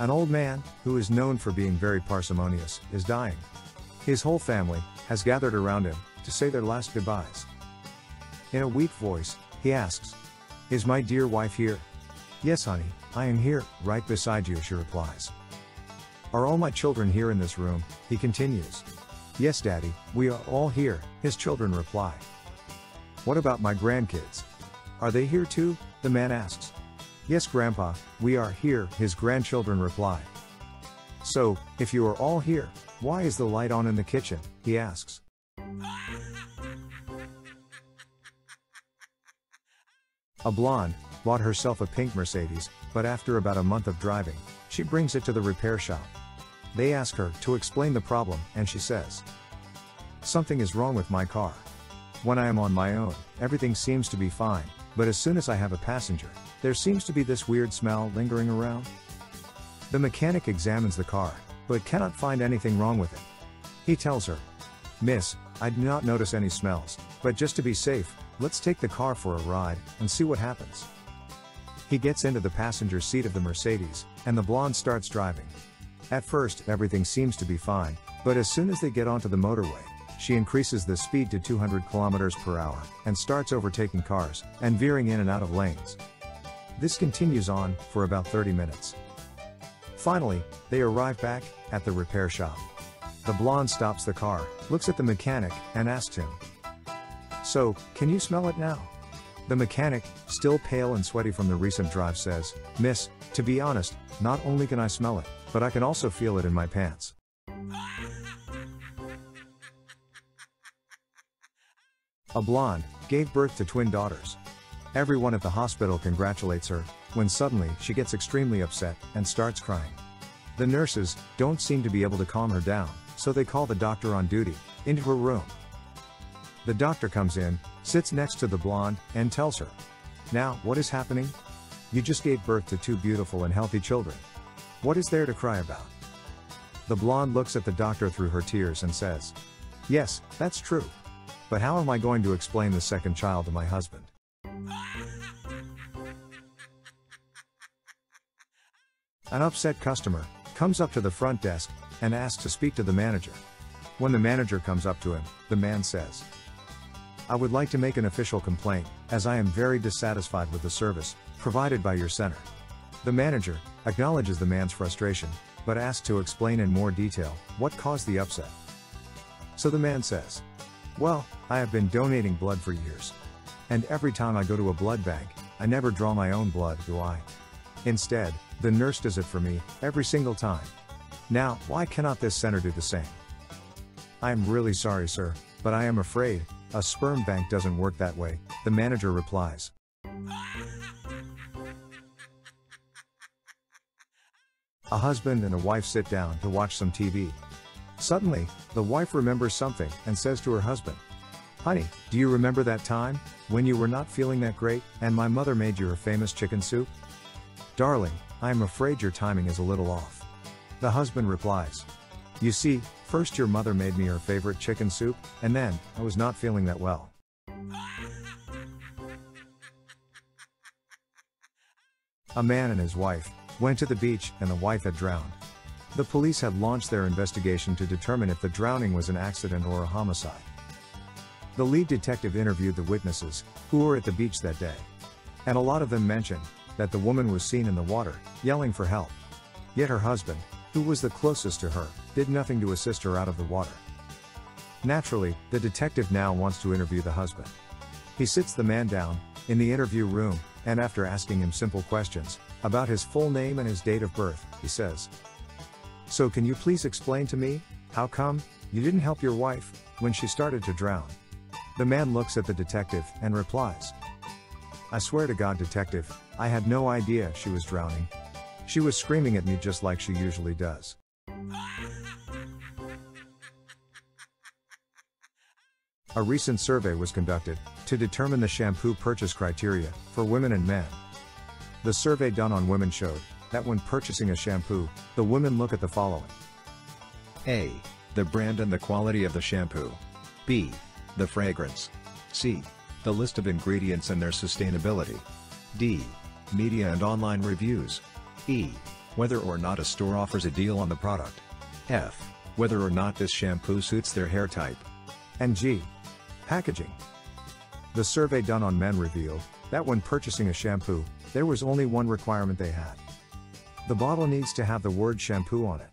An old man, who is known for being very parsimonious, is dying. His whole family has gathered around him to say their last goodbyes. In a weak voice, he asks, "Is my dear wife here?" "Yes, honey, I am here, right beside you," she replies. "Are all my children here in this room?" he continues. "Yes, Daddy, we are all here," his children reply. "What about my grandkids? Are they here too?" the man asks. "Yes, Grandpa, we are here," his grandchildren reply. "So, if you are all here, why is the light on in the kitchen?" he asks. A blonde bought herself a pink Mercedes, but after about a month of driving, she brings it to the repair shop. They ask her to explain the problem, and she says, "Something is wrong with my car. When I am on my own, everything seems to be fine, but as soon as I have a passenger, there seems to be this weird smell lingering around." The mechanic examines the car, but cannot find anything wrong with it. He tells her, "Miss, I do not notice any smells, but just to be safe, let's take the car for a ride and see what happens." He gets into the passenger seat of the Mercedes, and the blonde starts driving. At first, everything seems to be fine, but as soon as they get onto the motorway, she increases the speed to 200 kilometers per hour, and starts overtaking cars, and veering in and out of lanes. This continues on, for about 30 minutes. Finally, they arrive back, at the repair shop. The blonde stops the car, looks at the mechanic, and asks him, "So, can you smell it now?" The mechanic, still pale and sweaty from the recent drive, says, "Miss, to be honest, not only can I smell it, but I can also feel it in my pants." A blonde gave birth to twin daughters. Everyone at the hospital congratulates her, when suddenly she gets extremely upset and starts crying. The nurses don't seem to be able to calm her down, so they call the doctor on duty into her room. The doctor comes in, sits next to the blonde, and tells her, "Now, what is happening? You just gave birth to two beautiful and healthy children. What is there to cry about?" The blonde looks at the doctor through her tears and says, "Yes, that's true. But how am I going to explain the second child to my husband?" An upset customer comes up to the front desk and asks to speak to the manager. When the manager comes up to him, the man says, "I would like to make an official complaint, as I am very dissatisfied with the service provided by your center." The manager acknowledges the man's frustration, but asks to explain in more detail what caused the upset. So the man says, "Well, I have been donating blood for years. And every time I go to a blood bank, I never draw my own blood, do I? Instead, the nurse does it for me, every single time. Now, why cannot this center do the same? I am really sorry, sir, but I am afraid a sperm bank doesn't work that way," the manager replies. A husband and a wife sit down to watch some TV. Suddenly, the wife remembers something and says to her husband, "Honey, do you remember that time when you were not feeling that great, and my mother made you her famous chicken soup?" "Darling, I am afraid your timing is a little off." The husband replies, "You see, first your mother made me her favorite chicken soup, and then, I was not feeling that well." A man and his wife went to the beach, and the wife had drowned. The police had launched their investigation to determine if the drowning was an accident or a homicide. The lead detective interviewed the witnesses, who were at the beach that day. And a lot of them mentioned that the woman was seen in the water, yelling for help. Yet her husband, who was the closest to her, did nothing to assist her out of the water. Naturally, the detective now wants to interview the husband. He sits the man down in the interview room, and after asking him simple questions about his full name and his date of birth, he says, "So can you please explain to me, how come you didn't help your wife when she started to drown?" The man looks at the detective and replies, "I swear to God, detective, I had no idea she was drowning. She was screaming at me just like she usually does." A recent survey was conducted to determine the shampoo purchase criteria for women and men. The survey done on women showed that when purchasing a shampoo, the women look at the following: A. The brand and the quality of the shampoo. B. The fragrance. C. The list of ingredients and their sustainability. D. Media and online reviews. E. Whether or not a store offers a deal on the product. F. Whether or not this shampoo suits their hair type. And G. Packaging. The survey done on men revealed that when purchasing a shampoo, there was only one requirement they had. The bottle needs to have the word shampoo on it.